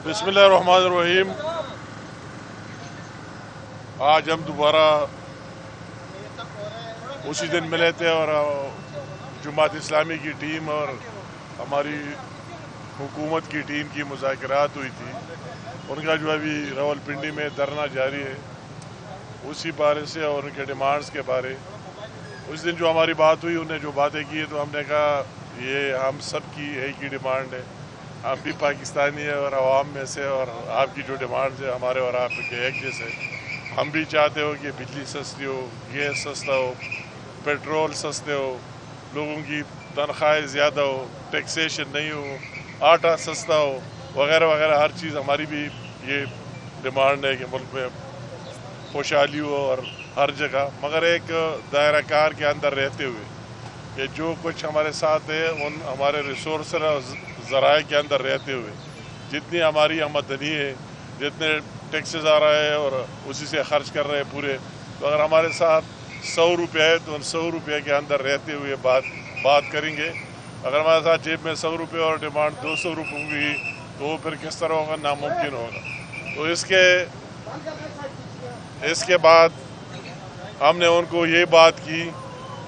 بسم اللہ الرحمن الرحیم. آج ہم دوبارہ اسی دن ملے تھے اور جماعت اسلامی کی ٹیم اور ہماری حکومت کی ٹیم کی مذاکرات ہوئی تھی. ان کا جو ابھی راولپنڈی میں دھرنا جاری ہے اسی بارے سے اور ان کے ڈیمانڈز کے بارے. اس دن جو ہماری بات ہوئی انہیں جو باتیں کی ہیں تو ہم نے کہا یہ ہم سب کی ایک ہی ڈیمانڈ ہے. ہم بھی پاکستانی ہیں اور عوام میں سے, اور آپ کی جو ڈیمانڈز ہے ہمارے اور آپ کے ایک جیسے. ہم بھی چاہتے ہو کہ بجلی سستی ہو, گیس سستا ہو, پیٹرول سستے ہو, لوگوں کی تنخواہیں زیادہ ہو, ٹیکسیشن نہیں ہو, آٹا سستا ہو, وغیرہ وغیرہ. ہر چیز ہماری بھی یہ ڈیمانڈ ہے کہ ملک میں خوشحالی ہو اور ہر جگہ, مگر ایک دائرہ کار کے اندر رہتے ہوئے کہ جو کچھ ہمارے ساتھ ہے ان ہمارے ریسورس اور ذرائع کے اندر رہتے ہوئے جتنی ہماری آمدنی ہے, جتنے ٹیکسز آ رہا ہے اور اسی سے خرچ کر رہے ہیں پورے, تو اگر ہمارے ساتھ 100 روپے ہے تو ان 100 روپے کے اندر رہتے ہوئے بات کریں گے. اگر ہمارے ساتھ جیب میں 100 روپے اور ڈیمانڈ 200 روپے کی تو وہ پھر کس طرح ہوگا, ناممکن ہوگا. تو اس کے بعد ہم نے ان کو یہ بات کی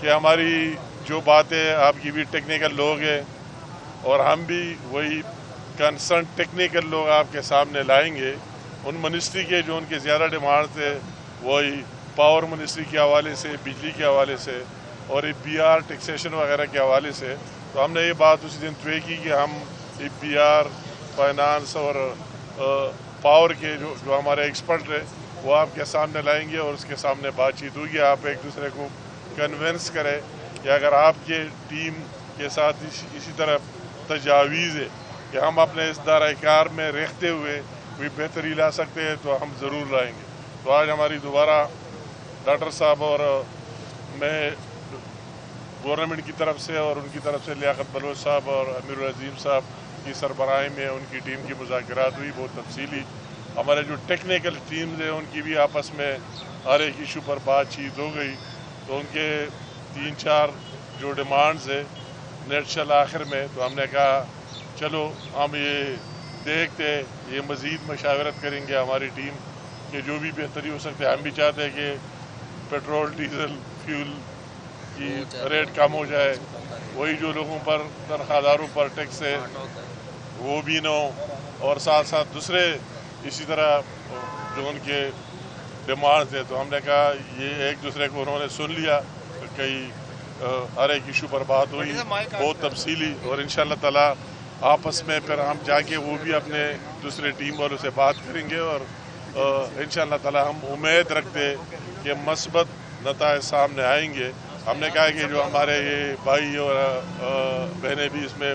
کہ ہماری جو باتیں, آپ کی بھی ٹیکنیکل لوگ ہیں اور ہم بھی وہی کنسرن ٹیکنیکل لوگ آپ کے سامنے لائیں گے. ان منسٹری کے جو ان کے زیادہ ڈیمانڈ تھے وہی پاور منسٹری کے حوالے سے, بجلی کے حوالے سے اور پی آر ٹیکسیشن وغیرہ کے حوالے سے. تو ہم نے یہ بات اسی دن طے کی کہ ہم پی آر, فائنانس اور پاور کے جو ہمارے ایکسپرٹ ہیں وہ آپ کے سامنے لائیں گے اور اس کے سامنے بات چیت ہوگی. آپ ایک دوسرے کو کنونس کریں کہ اگر آپ کے ٹیم کے ساتھ اسی طرح تجاویز ہے کہ ہم اپنے اس دائرہ کار میں رہتے ہوئے کوئی بہتری لا سکتے ہیں تو ہم ضرور لائیں گے. تو آج ہماری دوبارہ ڈاکٹر صاحب اور میں گورنمنٹ کی طرف سے اور ان کی طرف سے لیاقت بلوچ صاحب اور امیر العظیم صاحب کی سربراہی میں ان کی ٹیم کی مذاکرات ہوئی بہت تفصیلی. ہمارے جو ٹیکنیکل ٹیمز ہیں ان کی بھی آپس میں ہر ایک ایشو پر بات چیت ہو گئی. تو ان کے 3-4 جو ڈیمانڈز ہیں نیٹ چل آخر میں, تو ہم نے کہا چلو ہم یہ دیکھتے, یہ مزید مشاورت کریں گے ہماری ٹیم کہ جو بھی بہتری ہو سکتے. ہم بھی چاہتے ہیں کہ پیٹرول, ڈیزل, فیول کی ریٹ کم ہو جائے, وہی جو لوگوں پر تنخواہ داروں پر ٹیکس ہے وہ بھی نہ ہو, اور ساتھ ساتھ دوسرے اسی طرح جو ان کے ڈیمانڈز ہیں. تو ہم نے کہا یہ ایک دوسرے کو انہوں نے سن لیا, کئی ہر ایک ایشو پر بات ہوئی بہت تفصیلی, اور انشاءاللہ تعالی آپس میں پھر ہم جا کے وہ بھی اپنے دوسرے ٹیم والوں سے بات کریں گے اور انشاءاللہ تعالی ہم امید رکھتے کہ مثبت نتائج سامنے آئیں گے. ہم نے کہا کہ جو ہمارے یہ بھائی اور بہنیں بھی اس میں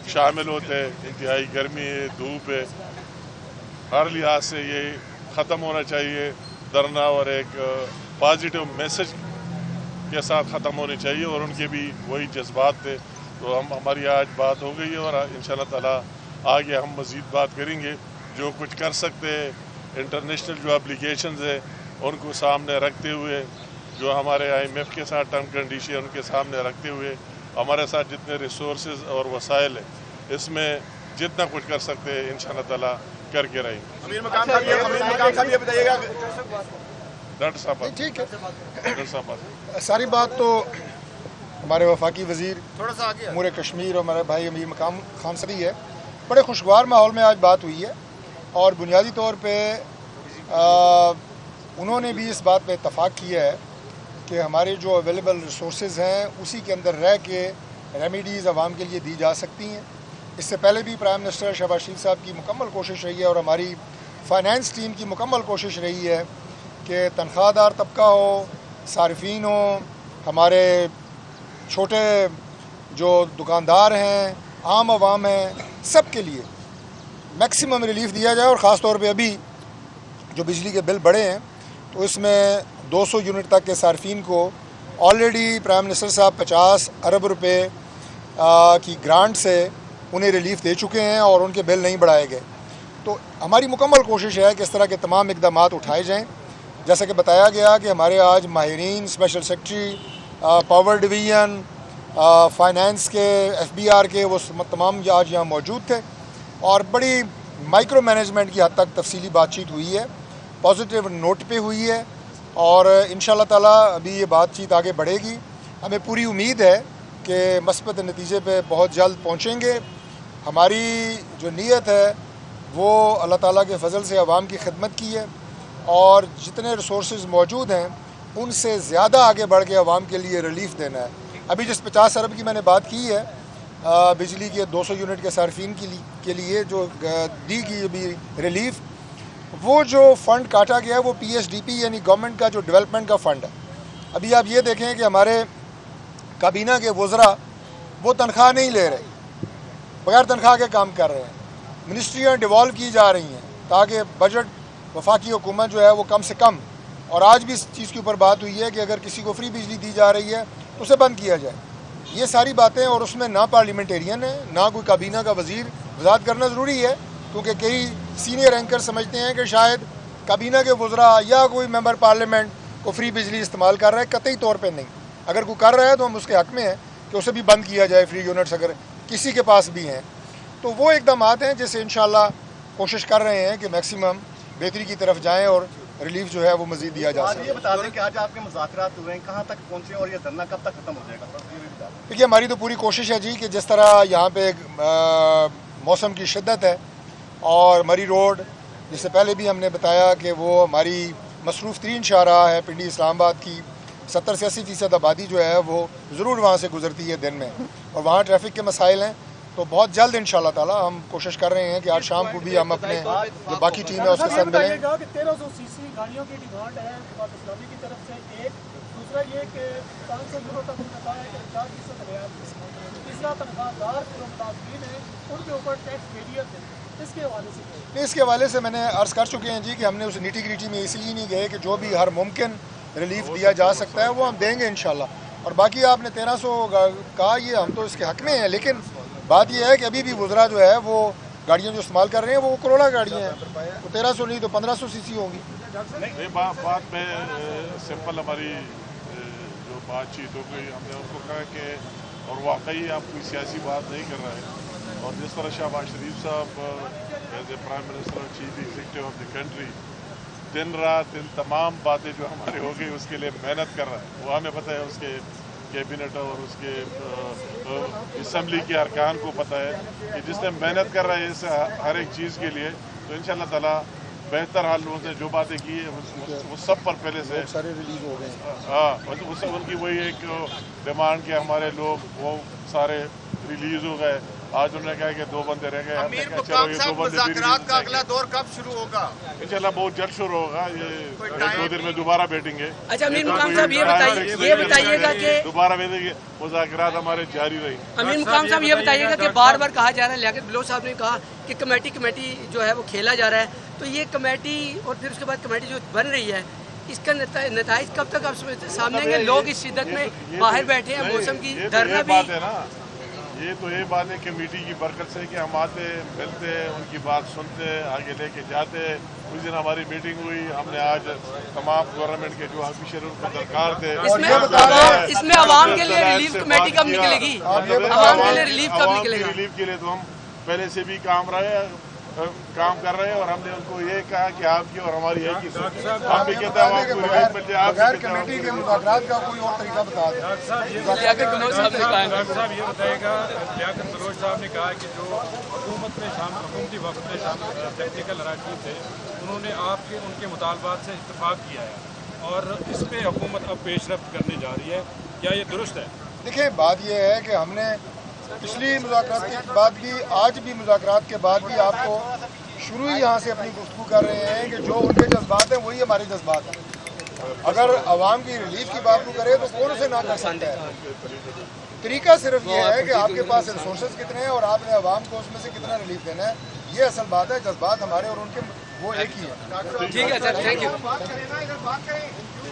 شامل ہوتے ہیں, انتہائی گرمی ہے, دھوپ ہے, ہر لحاظ سے یہ ختم ہونا چاہیے دھرنا, اور ایک پازیٹیو میسج کے ساتھ ختم ہونی چاہیے, اور ان کے بھی وہی جذبات تھے. تو ہماری آج بات ہو گئی ہے اور انشاءاللہ تعالی آگے ہم مزید بات کریں گے. جو کچھ کر سکتے ہیں انٹرنیشنل جو اپلیکیشنز ہیں ان کو سامنے رکھتے ہوئے, جو ہمارے IMF کے ساتھ ٹرم کنڈیشن ان کے سامنے رکھتے ہوئے, ہمارے ساتھ جتنے ریسورسز اور وسائل ہیں اس میں جتنا کچھ کر سکتے ہیں انشاءاللہ تعالی کر کے رہیں گے. امیر مقام صاحب یہ بتائیے گا. ڈاکٹر صاحب ٹھیک ہے, ڈاکٹر صاحب ساری بات تو ہمارے وفاقی وزیر امور کشمیر اور ہمارے بھائی امیر مقام خان سے بھی ہے. بڑے خوشگوار ماحول میں آج بات ہوئی ہے, اور بنیادی طور پہ انہوں نے بھی اس بات پہ اتفاق کیا ہے کہ ہمارے جو اویلیبل ریسورسز ہیں اسی کے اندر رہ کے ریمیڈیز عوام کے لیے دی جا سکتی ہیں. اس سے پہلے بھی پرائم منسٹر شہباز شریف صاحب کی مکمل کوشش رہی ہے اور ہماری فائنانس ٹیم کی مکمل کوشش رہی ہے کہ تنخواہ دار طبقہ ہو, صارفین ہو, ہمارے چھوٹے جو دکاندار ہیں, عام عوام ہیں, سب کے لیے میکسیمم ریلیف دیا جائے. اور خاص طور پہ ابھی جو بجلی کے بل بڑھے ہیں تو اس میں 200 یونٹ تک کے صارفین کو آلریڈی پرائم منسٹر صاحب 50 ارب روپے کی گرانٹ سے انہیں ریلیف دے چکے ہیں اور ان کے بل نہیں بڑھائے گئے. تو ہماری مکمل کوشش ہے کہ اس طرح کے تمام اقدامات اٹھائے جائیں. جیسا کہ بتایا گیا کہ ہمارے آج ماہرین, special secretary, power division, finance کے, FBR کے, وہ تمام آج یہاں موجود تھے اور بڑی माइक्रो मैनेजमेंट की हद तक तफसीली बातचीत हुई है, पॉजिटिव नोट पे हुई है और इंशाल्लाह ताला अभी ये बातचीत आगे बढ़ेगी। हमें पूरी उम्मीद है कि मस्बत नतीजे पे बहुत जल्द पहुँचेंगे। हमारी जो नीयत है वो अल्लाह ताला के फ़ज़ल से अवाम की खिदमत की है और जितने रिसोर्सेज मौजूद हैं उनसे ज़्यादा आगे बढ़ के अवाम के लिए रिलीफ़ देना है। अभी जिस 50 अरब की मैंने बात की है बिजली के 200 यूनिट के सार्फिन के लिए जो दी गई अभी रिलीफ़, वो जो फ़ंड काटा गया है वो PSDP यानी गवर्नमेंट का जो डेवलपमेंट का फ़ंड है। अभी आप ये देखें कि हमारे काबीना के वज़रा वो तनख्वाह नहीं ले रहे, बगैर तनख्वाह के काम कर रहे हैं। मिनिस्ट्रियाँ डिवॉल्व की जा रही हैं ताकि बजट वफाकी हुकूमत जो है वो कम से कम, और आज भी इस चीज़ के ऊपर बात हुई है कि अगर किसी को फ्री बिजली दी जा रही है तो उसे बंद किया जाए। ये सारी बातें, और उसमें ना पार्लियामेंटेरियन है ना कोई काबीना का वज़ीर, वज़ाहत करना ज़रूरी है क्योंकि कई सीनियर एंकर समझते हैं कि शायद काबीना के वज़रा या कोई मेंबर पार्लियामेंट को फ्री बिजली इस्तेमाल कर रहा है। कतई तौर पर नहीं, अगर कोई कर रहा है तो हम उसके हक़ में हैं कि उसे भी बंद किया जाए फ्री यूनिट्स अगर किसी के पास भी हैं। तो वो इक़दामात हैं जिससे इंशाल्लाह कोशिश कर रहे हैं कि मैक्सिमम बेहतरी की तरफ जाएं और रिलीफ जो है वो मज़ीद दिया जा सके। ये बता दें कि आज आपके मुज़ाकरात हुए हैं, कहाँ तक पहुँचे और ये धरना कब तक ख़त्म हो जाएगा? देखिए, हमारी तो पूरी कोशिश है जी कि जिस तरह यहाँ पे मौसम की शिद्दत है और मरी रोड, जिससे पहले भी हमने बताया कि वो हमारी मसरूफ़ तरीन शाहराह है पिंडी इस्लामाबाद की, 70 से 80% आबादी जो है वो ज़रूर वहाँ से गुजरती है दिन में, और वहाँ ट्रैफिक के मसाइल हैं। तो बहुत जल्द इंशाल्लाह ताला हम कोशिश कर रहे हैं कि आज शाम को भी हम अपने जो बाकी टीम है उसके साथ मिलें। 1300 सीसी गाड़ियों की डिमांड है इस्लामी की तरफ से, एक दूसरा ये कि 500 यूरो तक उन्होंने कहा है कि 4% रियायत, तीसरा तनख्वाहदार जो मुलाज़मीन हैं उनके ऊपर टैक्स वेरियत है। इसके हवाले से इसके हवाले से मैंने अर्ज़ कर चुके हैं जी कि हमने उस निटी ग्रिटी में इसलिए नहीं गए कि जो भी हर मुमकिन रिलीफ दिया जा सकता है वो हम देंगे इंशाल्लाह। और बाकी आपने 1300 कहा, ये हम तो इसके हक़ में हैं, लेकिन बात यह है कि अभी भी वज़रा जो है वो गाड़ियाँ जो इस्तेमाल कर रहे हैं वो करोड़ा गाड़ियाँ हैं, तो 1300 नहीं तो 1500 सीसी होंगी। नहीं, बात में सिंपल हमारी जो बातचीत हो गई, हमने उनको कहा कि और वाकई आप कोई सियासी बात नहीं कर रहे हैं, और जिस तरह शहबाज शरीफ साहब एज ए प्राइम मिनिस्टर और chief executive of the country दिन रात इन तमाम बातें जो हमारी हो गई उसके लिए मेहनत कर रहा है, वो हमें पता है, उसके कैबिनेट और उसके असम्बली के अरकान को पता है कि जिसने मेहनत कर रहा है इस हर एक चीज़ के लिए, तो इंशाल्लाह ताला बेहतर हाल उनसे जो बातें की है वो सब पर पहले से सारे रिलीज हो गए। हाँ, उनकी वही एक डिमांड के हमारे लोग वो सारे रिलीज हो गए। आज उन्होंने कहा कि 2 बंदे रह गए। अमीर मुकाम साहब, मुज़ाकरात का अगला दौर कब शुरू होगा? इंशाल्लाह बहुत जल्द शुरू होगा, ये 1-2 दिन में दोबारा बैठेंगे। अच्छा अमीर मुकाम साहब ये बताइएगा कि दोबारा बैठेंगे, मुज़ाकरात हमारे जारी रही। अमीर मुकाम साहब ये बताइएगा कि बार बार कहा जा रहा है, लियाकत बलोच साहब ने कहा कि कमेटी जो है वो खेला जा रहा है, तो ये कमेटी और फिर उसके बाद कमेटी जो बन रही है इसका नताइज कब तक आप सामने आएंगे? लोग इस शिद्दत में बाहर बैठे हैं, मौसम की धरना भी है ना, ये तो ये बात है कमेटी की बरकत से कि हम आते मिलते उनकी बात सुनते आगे लेके जाते। उस दिन हमारी मीटिंग हुई, हमने आज तमाम गवर्नमेंट के जो ऑफिशियल उनको दरकार थे इसमें आवाम के लिए रिलीफ कमेटी कब निकलेगी? आवाम के लिए रिलीफ कब निकलेगा? रिलीफ के लिए तो हम पहले से भी काम कर रहे हैं, और हमने उनको ये कहा कि आपकी और हमारी एक ही हम भी कहते हैं आपको रिलीफ मिल जाए। बगैर कमेटी के मुज़ाकरात का कोई और तरीका बता दें। लियाकत बलोच साहब ने कहा, डॉक्टर साहब ये बताएगा, लियाकत बलोच साहब ने कहा कि जो हुकूमती वफद में शामिल टेक्निकल अराकीन थे उन्होंने आपके उनके मुतालबात से इत्तफाक किया है और इस पर हुकूमत अब पेशरफ्त करने जा रही है, क्या ये दुरुस्त है? देखिए, बात यह है कि हमने पिछली मुज़ाकरात के बाद भी, आज भी मुज़ाकरात के बाद भी आपको शुरू ही यहाँ से अपनी गुफ्तगू कर रहे हैं कि जो उनके जज्बात हैं वही हमारे जज्बात हैं। अगर आवाम की रिलीफ की बात को करे तो कौन उसे ना कर सकता है? तरीका सिर्फ ये है कि आपके पास रिसोर्सेज कितने हैं और आपने आवाम को उसमें से कितना रिलीफ देना है, ये असल बात है। जज्बात हमारे और उनके वो एक ही है। ठीक है सर, थैंक यू।